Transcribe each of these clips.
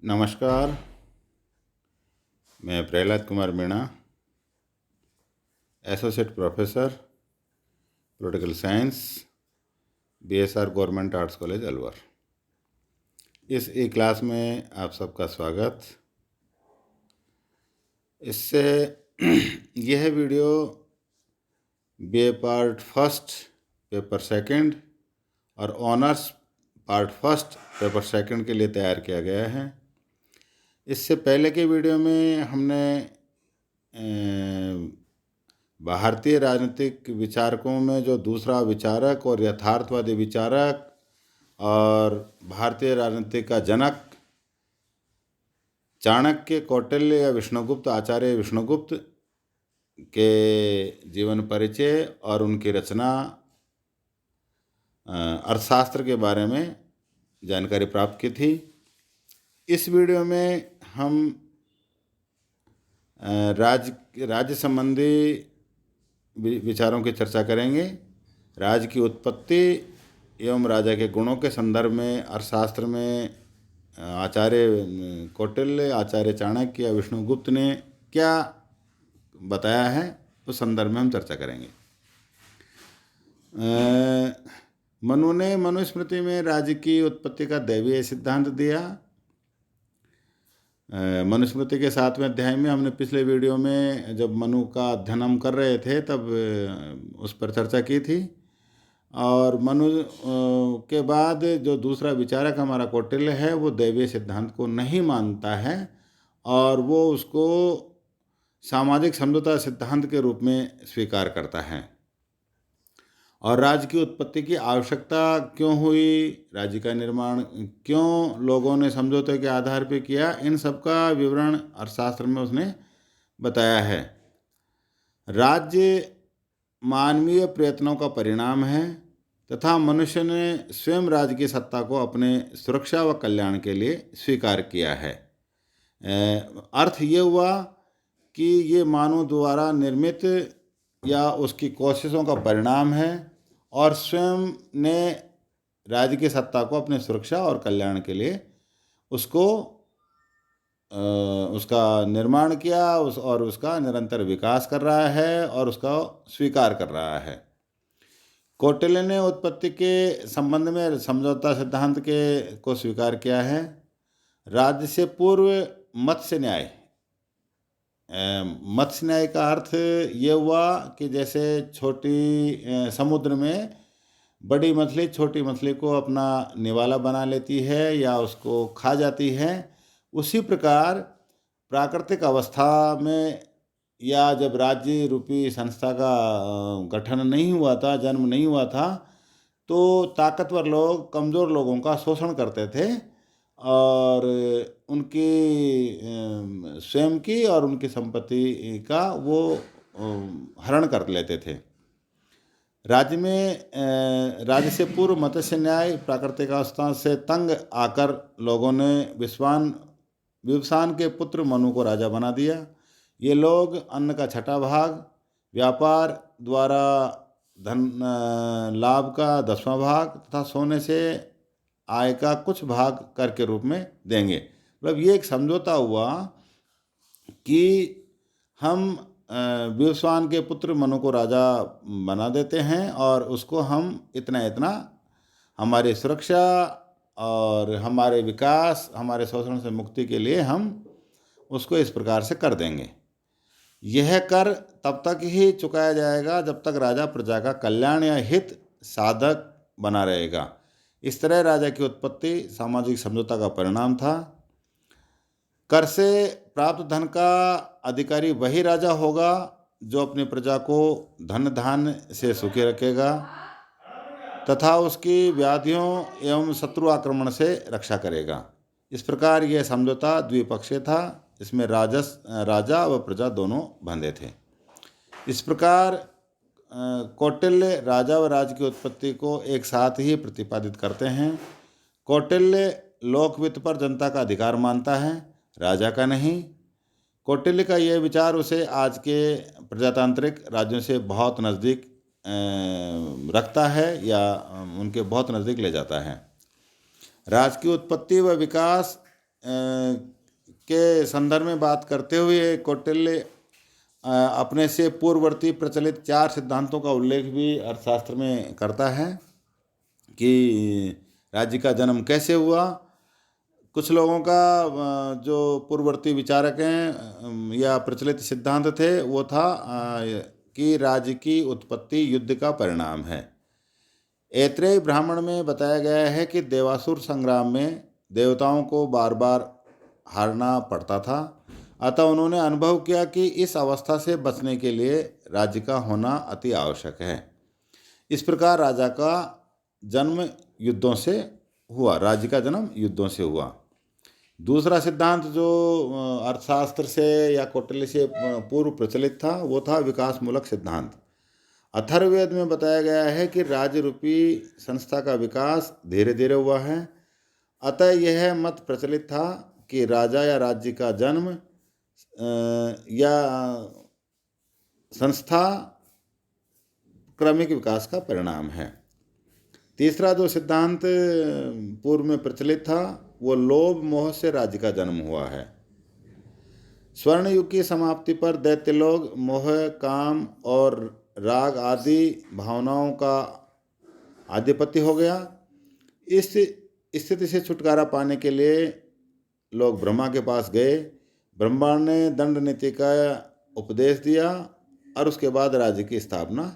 नमस्कार। मैं Prahlad Kumar Meena, associate professor political science, BSR government arts college Alwar. इस ई क्लास में आप सबका स्वागत। इससे यह video BA part first paper second और honours part first paper second के लिए तैयार किया गया है। इससे पहले के वीडियो में हमने भारतीय राजनीतिक विचारकों में जो दूसरा विचारक और यथार्थवादी विचारक और भारतीय राजनीति का जनक चाणक्य, कौटिल्य या विष्णुगुप्त, आचार्य विष्णुगुप्त के जीवन परिचय और उनकी रचना अर्थशास्त्र के बारे में जानकारी प्राप्त की थी। इस वीडियो में हम राज्य संबंधी विचारों की चर्चा करेंगे। राज्य की उत्पत्ति एवं राजा के गुणों के संदर्भ में अर्थशास्त्र में आचार्य कौटिल्य, आचार्य चाणक्य या विष्णुगुप्त ने क्या बताया है, उस संदर्भ में हम चर्चा करेंगे। मनु ने मनुस्मृति में राज्य की उत्पत्ति का दैवीय सिद्धांत दिया। मनुस्मृति के 7वें अध्याय में हमने पिछले वीडियो में जब मनु का अध्ययन हम कर रहे थे तब उस पर चर्चा की थी। और मनु के बाद जो दूसरा विचारक हमारा कौटिल्य है वो दैवीय सिद्धांत को नहीं मानता है और वो उसको सामाजिक समझौता सिद्धांत के रूप में स्वीकार करता है। और राज्य की उत्पत्ति की आवश्यकता क्यों हुई, राज्य का निर्माण क्यों लोगों ने समझौते के आधार पर किया, इन सब का विवरण अर्थशास्त्र में उसने बताया है। राज्य मानवीय प्रयत्नों का परिणाम है तथा मनुष्य ने स्वयं राज्य की सत्ता को अपने सुरक्षा व कल्याण के लिए स्वीकार किया है। अर्थ ये हुआ कि ये मानव द्वारा निर्मित या उसकी कोशिशों का परिणाम है और स्वयं ने राज्य की सत्ता को अपने सुरक्षा और कल्याण के लिए उसका निर्माण किया और उसका निरंतर विकास कर रहा है और उसका स्वीकार कर रहा है। कौटिल्य ने उत्पत्ति के संबंध में समझौता सिद्धांत को स्वीकार किया है। राज्य से पूर्व मत्स्य न्याय का अर्थ ये हुआ कि जैसे छोटी समुद्र में बड़ी मछली छोटी मछली को अपना निवाला बना लेती है या उसको खा जाती है, उसी प्रकार प्राकृतिक अवस्था में या जब राज्य रूपी संस्था का गठन नहीं हुआ था, जन्म नहीं हुआ था, तो ताकतवर लोग कमज़ोर लोगों का शोषण करते थे और उनकी स्वयं की और उनकी संपत्ति का वो हरण कर लेते थे। राज्य से पूर्व मत्स्य न्याय प्राकृतिक अवस्था से तंग आकर लोगों ने विवस्वान के पुत्र मनु को राजा बना दिया। ये लोग अन्न का 6वां भाग, व्यापार द्वारा धन लाभ का 10वां भाग तथा सोने से आय का कुछ भाग कर के रूप में देंगे। मतलब ये एक समझौता हुआ कि हम विवस्वान के पुत्र मनु को राजा बना देते हैं और उसको हम इतना हमारी सुरक्षा और हमारे विकास, हमारे शोषण से मुक्ति के लिए हम उसको इस प्रकार से कर देंगे। यह कर तब तक ही चुकाया जाएगा जब तक राजा प्रजा का कल्याण या हित साधक बना रहेगा। इस तरह राजा की उत्पत्ति सामाजिक समझौता का परिणाम था। कर से प्राप्त धन का अधिकारी वही राजा होगा जो अपनी प्रजा को धन धान्य से सुखी रखेगा तथा उसकी व्याधियों एवं शत्रु आक्रमण से रक्षा करेगा। इस प्रकार यह समझौता द्विपक्षीय था, इसमें राजा व प्रजा दोनों बंधे थे। इस प्रकार कौटिल्य राजा व राज्य की उत्पत्ति को एक साथ ही प्रतिपादित करते हैं। कौटिल्य लोकवित्त पर जनता का अधिकार मानता है, राजा का नहीं। कौटिल्य का यह विचार उसे आज के प्रजातांत्रिक राज्यों से बहुत नज़दीक रखता है या उनके बहुत नज़दीक ले जाता है। राज्य की उत्पत्ति व विकास के संदर्भ में बात करते हुए कौटिल्य अपने से पूर्ववर्ती प्रचलित 4 सिद्धांतों का उल्लेख भी अर्थशास्त्र में करता है कि राज्य का जन्म कैसे हुआ। कुछ लोगों का जो पूर्ववर्ती विचारक हैं या प्रचलित सिद्धांत थे वो था कि राज्य की उत्पत्ति युद्ध का परिणाम है। ऐत्रेय ब्राह्मण में बताया गया है कि देवासुर संग्राम में देवताओं को बार बार हारना पड़ता था, अतः उन्होंने अनुभव किया कि इस अवस्था से बचने के लिए राज्य का होना अति आवश्यक है। इस प्रकार राजा का जन्म युद्धों से हुआ, राज्य का जन्म युद्धों से हुआ। दूसरा सिद्धांत जो अर्थशास्त्र से या कौटिल्य से पूर्व प्रचलित था वो था विकासमूलक सिद्धांत। अथर्ववेद में बताया गया है कि राज्य रूपी संस्था का विकास धीरे धीरे हुआ है, अतः यह मत प्रचलित था कि राजा या राज्य का जन्म या संस्था क्रमिक विकास का परिणाम है। तीसरा जो सिद्धांत पूर्व में प्रचलित था वो लोभ मोह से राज्य का जन्म हुआ है। स्वर्ण युग की समाप्ति पर दैत्य लोग मोह, काम और राग आदि भावनाओं का आधिपत्य हो गया। इस स्थिति से छुटकारा पाने के लिए लोग ब्रह्मा के पास गए। ब्रह्मा ने दंड नीति का उपदेश दिया और उसके बाद राज्य की स्थापना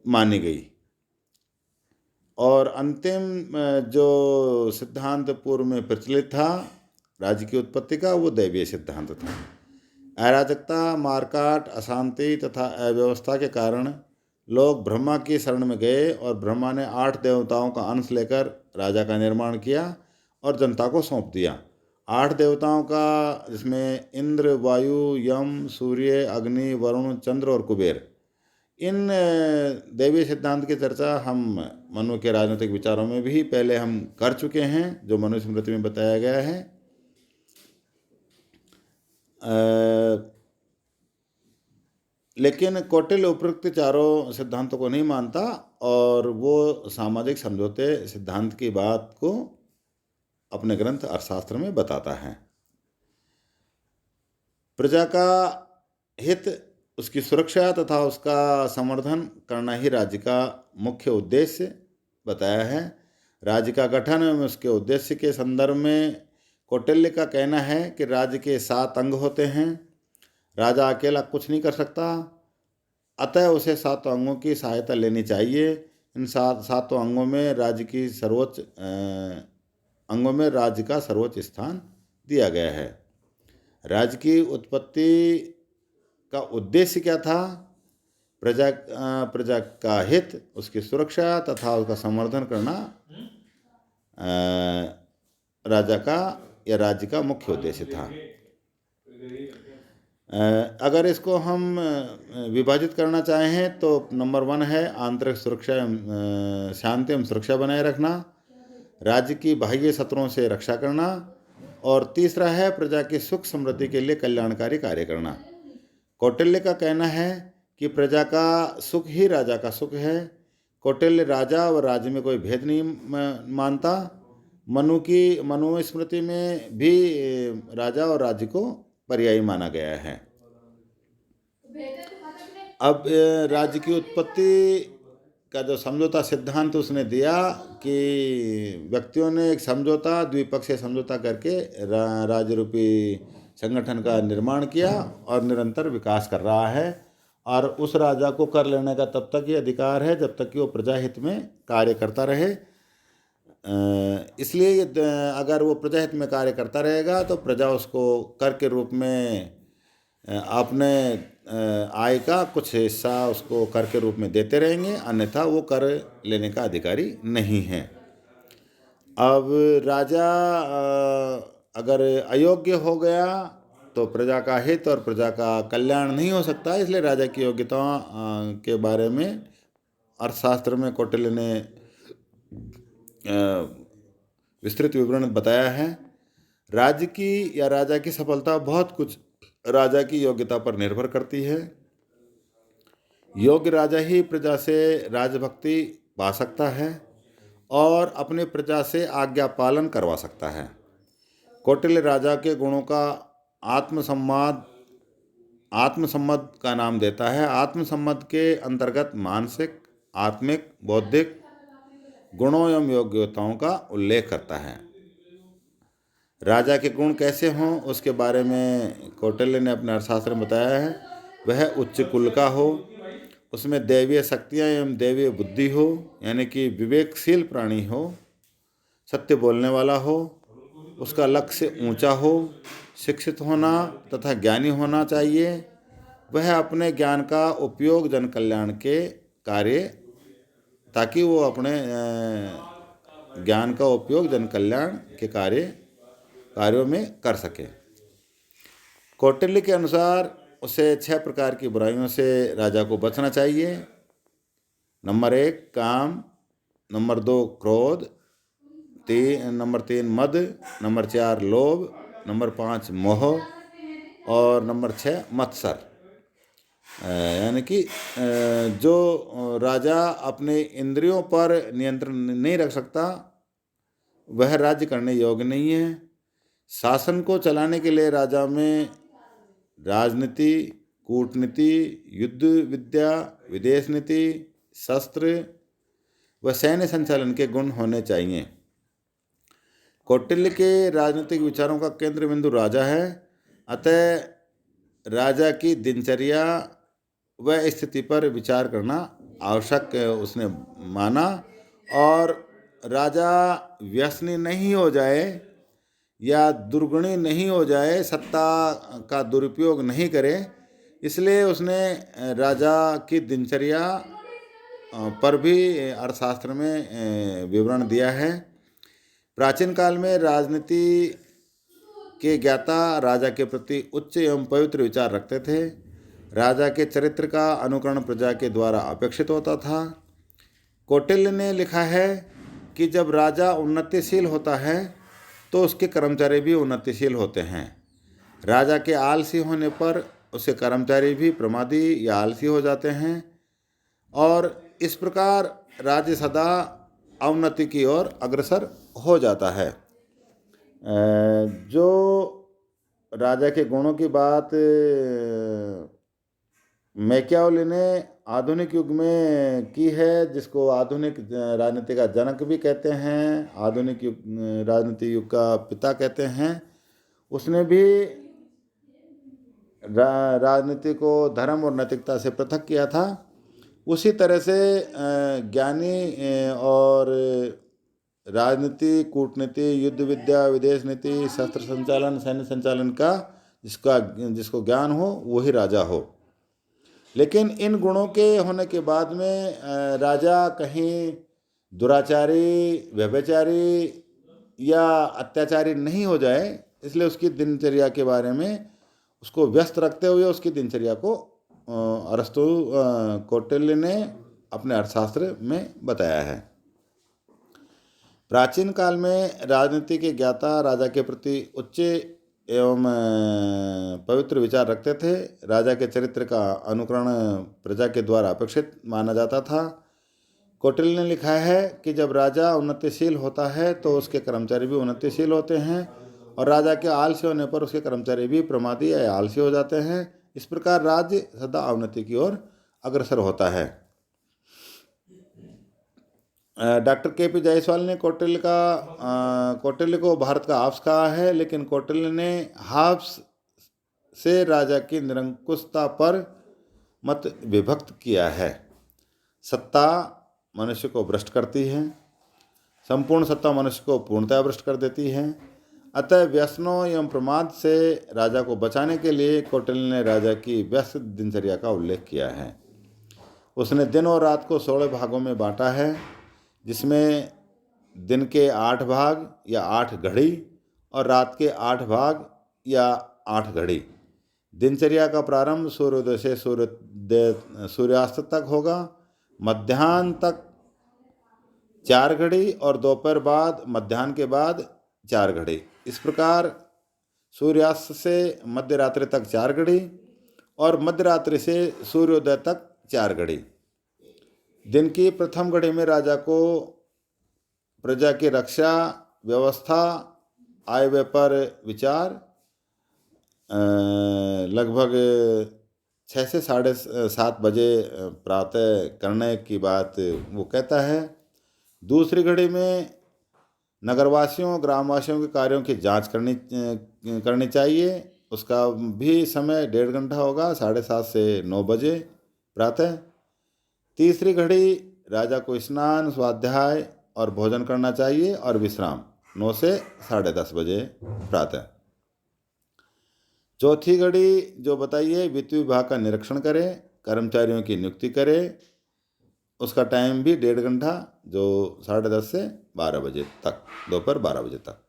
मानी गई। और अंतिम जो सिद्धांत पूर्व में प्रचलित था राज्य की उत्पत्ति का वो दैवीय सिद्धांत था। अराजकता, मारकाट, अशांति तथा अव्यवस्था के कारण लोग ब्रह्मा की शरण में गए और ब्रह्मा ने 8 देवताओं का अंश लेकर राजा का निर्माण किया और जनता को सौंप दिया। 8 देवताओं का, जिसमें इंद्र, वायु, यम, सूर्य, अग्नि, वरुण, चंद्र और कुबेर। इन दैवीय सिद्धांत की चर्चा हम मनु के राजनीतिक विचारों में भी पहले हम कर चुके हैं, जो मनुस्मृति में बताया गया है। लेकिन कौटिल्य उपरोक्त चारों सिद्धांतों को नहीं मानता और वो सामाजिक समझौते सिद्धांत की बात को अपने ग्रंथ अर्थशास्त्र में बताता है। प्रजा का हित, उसकी सुरक्षा तथा उसका संवर्धन करना ही राज्य का मुख्य उद्देश्य बताया है। राज्य का गठन एवं उसके उद्देश्य के संदर्भ में कौटिल्य का कहना है कि राज्य के 7 अंग होते हैं। राजा अकेला कुछ नहीं कर सकता, अतः उसे 7 अंगों की सहायता लेनी चाहिए। इन 7 अंगों में राज्य का सर्वोच्च स्थान दिया गया है। राज्य की उत्पत्ति का उद्देश्य क्या था? प्रजा का हित, उसकी सुरक्षा तथा उसका संवर्धन करना राजा का या राज्य का मुख्य उद्देश्य था। अगर इसको हम विभाजित करना चाहें तो नंबर 1 है आंतरिक सुरक्षा एवं शांति एवं सुरक्षा बनाए रखना, राज्य की बाह्य शत्रुओं से रक्षा करना, और तीसरा है प्रजा की सुख समृद्धि के लिए कल्याणकारी कार्य करना। कौटिल्य का कहना है कि प्रजा का सुख ही राजा का सुख है। कौटिल्य राजा और राज्य में कोई भेद नहीं मानता। मनु स्मृति में भी राजा और राज्य को पर्यायी माना गया है। अब राज्य की उत्पत्ति का जो समझौता सिद्धांत उसने दिया कि व्यक्तियों ने एक समझौता, द्विपक्षीय समझौता करके राज्य रूपी संगठन का निर्माण किया और निरंतर विकास कर रहा है, और उस राजा को कर लेने का तब तक ये अधिकार है जब तक कि वो प्रजाहित में कार्य करता रहे। इसलिए अगर वो प्रजाहित में कार्य करता रहेगा तो प्रजा उसको कर के रूप में अपने आय का कुछ हिस्सा उसको कर के रूप में देते रहेंगे, अन्यथा वो कर लेने का अधिकारी नहीं है। अब राजा अगर अयोग्य हो गया तो प्रजा का हित और प्रजा का कल्याण नहीं हो सकता। इसलिए राजा की योग्यताओं के बारे में अर्थशास्त्र में कौटिल्य ने विस्तृत विवरण बताया है। राज्य की या राजा की सफलता बहुत कुछ राजा की योग्यता पर निर्भर करती है। योग्य राजा ही प्रजा से राजभक्ति पा सकता है और अपने प्रजा से आज्ञा पालन करवा सकता है। कौटिल्य राजा के गुणों का आत्मसम्मत का नाम देता है। आत्मसम्मत के अंतर्गत मानसिक, आत्मिक, बौद्धिक गुणों एवं योग्यताओं का उल्लेख करता है। राजा के गुण कैसे हों उसके बारे में कौटिल्य ने अपने अर्थशास्त्र में बताया है। वह उच्च कुल का हो, उसमें दैवीय शक्तियाँ एवं दैवीय बुद्धि हो, यानी कि विवेकशील प्राणी हो, सत्य बोलने वाला हो, उसका लक्ष्य ऊंचा हो, शिक्षित होना तथा ज्ञानी होना चाहिए। वह अपने ज्ञान का उपयोग जन कल्याण के कार्य ताकि वो अपने ज्ञान का उपयोग जन कल्याण के कार्यों में कर सके। कौटिल्य के अनुसार उसे 6 प्रकार की बुराइयों से राजा को बचना चाहिए। नंबर 1 काम, नंबर 2 क्रोध, नंबर 3 मद, नंबर 4 लोभ, नंबर 5 मोह और नंबर 6 मत्सर। यानी कि जो राजा अपने इंद्रियों पर नियंत्रण नहीं रख सकता वह राज्य करने योग्य नहीं है। शासन को चलाने के लिए राजा में राजनीति, कूटनीति, युद्ध विद्या, विदेश नीति, शस्त्र व सैन्य संचालन के गुण होने चाहिए। कौटिल्य के राजनीतिक विचारों का केंद्र बिंदु राजा है, अतः राजा की दिनचर्या व स्थिति पर विचार करना आवश्यक उसने माना। और राजा व्यसनी नहीं हो जाए या दुर्गुणी नहीं हो जाए, सत्ता का दुरुपयोग नहीं करे, इसलिए उसने राजा की दिनचर्या पर भी अर्थशास्त्र में विवरण दिया है। प्राचीन काल में राजनीति के ज्ञाता राजा के प्रति उच्च एवं पवित्र विचार रखते थे। राजा के चरित्र का अनुकरण प्रजा के द्वारा अपेक्षित होता था। कौटिल्य ने लिखा है कि जब राजा उन्नतिशील होता है तो उसके कर्मचारी भी उन्नतिशील होते हैं। राजा के आलसी होने पर उसके कर्मचारी भी प्रमादी या आलसी हो जाते हैं और इस प्रकार राज्य सदा अवनति की ओर अग्रसर हो जाता है। जो राजा के गुणों की बात मैकियावेली ने आधुनिक युग में की है, जिसको आधुनिक राजनीति का जनक भी कहते हैं, आधुनिक युग राजनीति युग का पिता कहते हैं। उसने भी राजनीति को धर्म और नैतिकता से पृथक किया था। उसी तरह से ज्ञानी और राजनीति, कूटनीति, युद्ध विद्या, विदेश नीति, शस्त्र संचालन, सैन्य संचालन का जिसको ज्ञान हो वही राजा हो। लेकिन इन गुणों के होने के बाद में राजा कहीं दुराचारी, व्यभिचारी या अत्याचारी नहीं हो जाए, इसलिए उसकी दिनचर्या के बारे में उसको व्यस्त रखते हुए उसकी दिनचर्या को अरस्तु कौटिल्य ने अपने अर्थशास्त्र में बताया है। प्राचीन काल में राजनीति के ज्ञाता राजा के प्रति उच्च एवं पवित्र विचार रखते थे। राजा के चरित्र का अनुकरण प्रजा के द्वारा अपेक्षित माना जाता था। कौटिल्य ने लिखा है कि जब राजा उन्नतिशील होता है तो उसके कर्मचारी भी उन्नतिशील होते हैं और राजा के आलसी होने पर उसके कर्मचारी भी प्रमादी या आलसी हो जाते हैं। इस प्रकार राज्य सदा अवनति की ओर अग्रसर होता है। Doctor KP. जायसवाल ने कौटिल्य को भारत का हाब्स कहा है, लेकिन कौटिल्य ने हाब्स से राजा की निरंकुशता पर मत विभक्त किया है। सत्ता मनुष्य को भ्रष्ट करती है, संपूर्ण सत्ता मनुष्य को पूर्णतः भ्रष्ट कर देती है। अतः व्यसनों एवं प्रमाद से राजा को बचाने के लिए कौटिल्य ने राजा की व्यस्त दिनचर्या का उल्लेख किया है। उसने दिन और रात को 16 भागों में बांटा है, जिसमें दिन के 8 भाग या 8 घड़ी और रात के 8 भाग या 8 घड़ी। दिनचर्या का प्रारंभ सूर्योदय से सूर्यास्त तक होगा, मध्याह्न तक 4 घड़ी और दोपहर बाद मध्याह्न के बाद 4 घड़ी। इस प्रकार सूर्यास्त से मध्य रात्रि तक 4 घड़ी और मध्य रात्रि से सूर्योदय तक 4 घड़ी। दिन की प्रथम घड़ी में राजा को प्रजा की रक्षा, व्यवस्था आय व्यय पर विचार लगभग 6 से 7:30 बजे प्रातः करने की बात वो कहता है। दूसरी घड़ी में नगरवासियों ग्रामवासियों के कार्यों की जांच करनी चाहिए। उसका भी समय 1.5 घंटा होगा, 7:30 से 9 बजे प्रातः। तीसरी घड़ी राजा को स्नान स्वाध्याय और भोजन करना चाहिए और विश्राम 9 से 10:30 बजे प्रातः। चौथी घड़ी जो बताइए, वित्त विभाग का निरीक्षण करें, कर्मचारियों की नियुक्ति करें। उसका टाइम भी 1.5 घंटा, जो 10:30 से 12 बजे तक, दोपहर 12 बजे तक।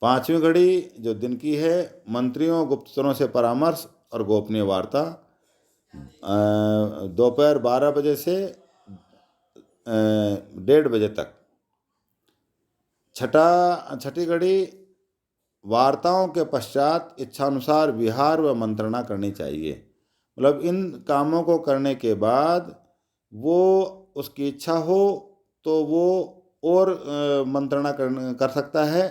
पांचवी घड़ी जो दिन की है, मंत्रियों गुप्तचरों से परामर्श और गोपनीय वार्ता दोपहर 12 बजे से 1:30 बजे तक। छठी घड़ी वार्ताओं के पश्चात इच्छानुसार विहार व मंत्रणा करनी चाहिए। मतलब इन कामों को करने के बाद वो उसकी इच्छा हो तो वो और मंत्रणा कर सकता है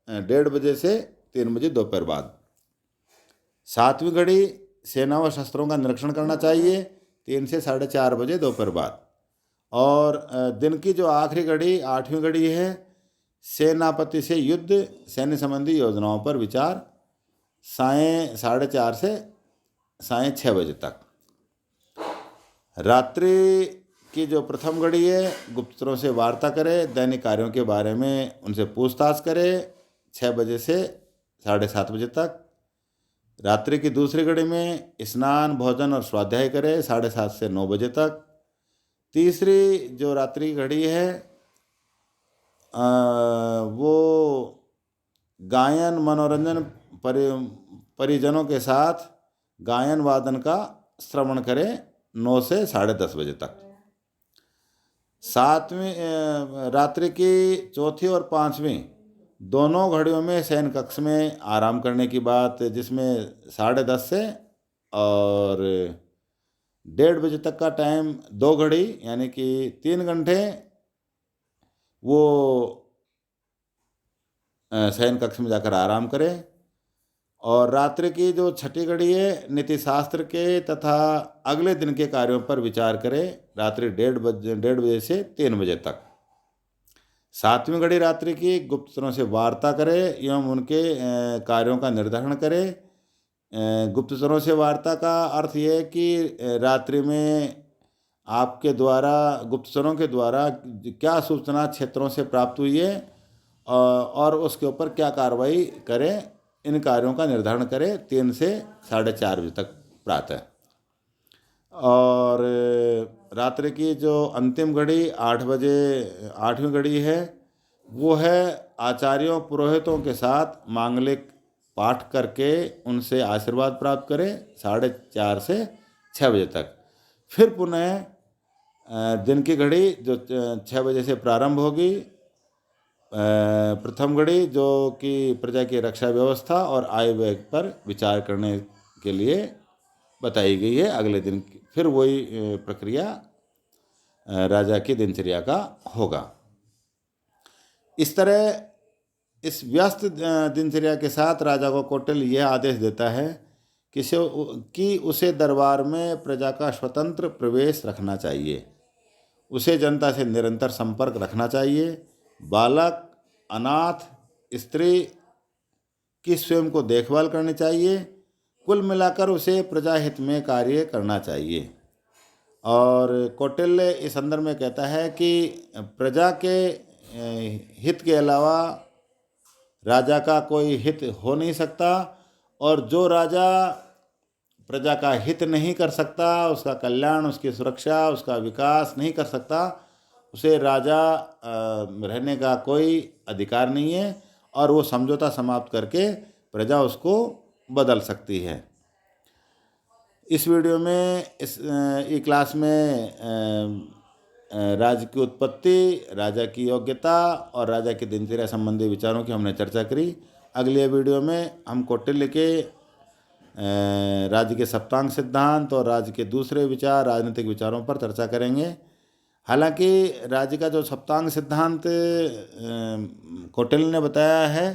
1:30 बजे से 3 बजे दोपहर बाद। सातवीं घड़ी सेना व शस्त्रों का निरीक्षण करना चाहिए 3 से 4:30 बजे दोपहर बाद। और दिन की जो आखिरी घड़ी 8वीं घड़ी है, सेनापति से युद्ध सैन्य संबंधी योजनाओं पर विचार सायं 4:30 से सायं 6 बजे तक। रात्रि की जो प्रथम घड़ी है, गुप्तचरों से वार्ता करे, दैनिक कार्यों के बारे में उनसे पूछताछ करे 6 बजे से 7:30 बजे तक। रात्रि की दूसरी घड़ी में स्नान भोजन और स्वाध्याय करे 7:30 से 9 बजे तक। तीसरी जो रात्रि की घड़ी है वो गायन मनोरंजन परिजनों के साथ गायन वादन का श्रवण करें 9 से 10:30 बजे तक। सातवीं रात्रि की चौथी और पांचवीं दोनों घड़ियों में शयन कक्ष में आराम करने की बात, जिसमें 10:30 से और 1:30 बजे तक का टाइम, 2 घड़ी यानी कि 3 घंटे वो शयन कक्ष में जाकर आराम करें। और रात्रि की जो छठी घड़ी है, नीति शास्त्र के तथा अगले दिन के कार्यों पर विचार करें रात्रि 1:30 बजे से 3 बजे तक। सातवीं घड़ी रात्रि की गुप्तचरों से वार्ता करे एवं उनके कार्यों का निर्धारण करे। गुप्तचरों से वार्ता का अर्थ ये है कि रात्रि में आपके द्वारा गुप्तचरों के द्वारा क्या सूचना क्षेत्रों से प्राप्त हुई है और उसके ऊपर क्या कार्रवाई करें, इन कार्यों का निर्धारण करें 3 से 4:30 बजे तक प्रातः। और रात्रि की जो अंतिम घड़ी 8 बजे 8वीं घड़ी है, वो है आचार्यों पुरोहितों के साथ मांगलिक पाठ करके उनसे आशीर्वाद प्राप्त करें 4:30 से 6 बजे तक। फिर पुनः दिन की घड़ी जो 6 बजे से प्रारंभ होगी, प्रथम घड़ी जो कि प्रजा की रक्षा व्यवस्था और आय व्यय पर विचार करने के लिए बताई गई है। अगले दिन फिर वही प्रक्रिया राजा की दिनचर्या का होगा। इस तरह इस व्यस्त दिनचर्या के साथ राजा को कौटिल्य यह आदेश देता है कि उसे दरबार में प्रजा का स्वतंत्र प्रवेश रखना चाहिए, उसे जनता से निरंतर संपर्क रखना चाहिए, बालक अनाथ स्त्री की स्वयं को देखभाल करनी चाहिए, कुल मिलाकर उसे प्रजा हित में कार्य करना चाहिए। और कौटिल्य इस संदर्भ में कहता है कि प्रजा के हित के अलावा राजा का कोई हित हो नहीं सकता, और जो राजा प्रजा का हित नहीं कर सकता, उसका कल्याण, उसकी सुरक्षा, उसका विकास नहीं कर सकता, उसे राजा रहने का कोई अधिकार नहीं है, और वो समझौता समाप्त करके प्रजा उसको बदल सकती है। इस वीडियो में ई क्लास में राज्य की उत्पत्ति, राजा की योग्यता और राजा की दिनचर्या संबंधी विचारों की हमने चर्चा करी। अगले वीडियो में हम कौटिल्य के राज्य के सप्तांग सिद्धांत और राज्य के दूसरे विचार, राजनीतिक विचारों पर चर्चा करेंगे। हालांकि राज्य का जो सप्तांग सिद्धांत कौटिल्य ने बताया है,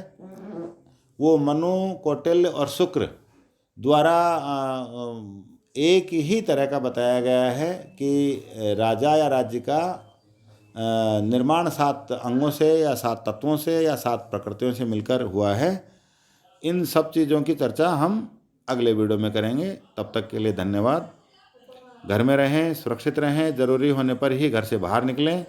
वो मनु, कौटिल्य और शुक्र द्वारा एक ही तरह का बताया गया है कि राजा या राज्य का निर्माण 7 अंगों से या 7 तत्वों से या 7 प्रकृतियों से मिलकर हुआ है। इन सब चीज़ों की चर्चा हम अगले वीडियो में करेंगे। तब तक के लिए धन्यवाद। घर में रहें, सुरक्षित रहें, ज़रूरी होने पर ही घर से बाहर निकलें।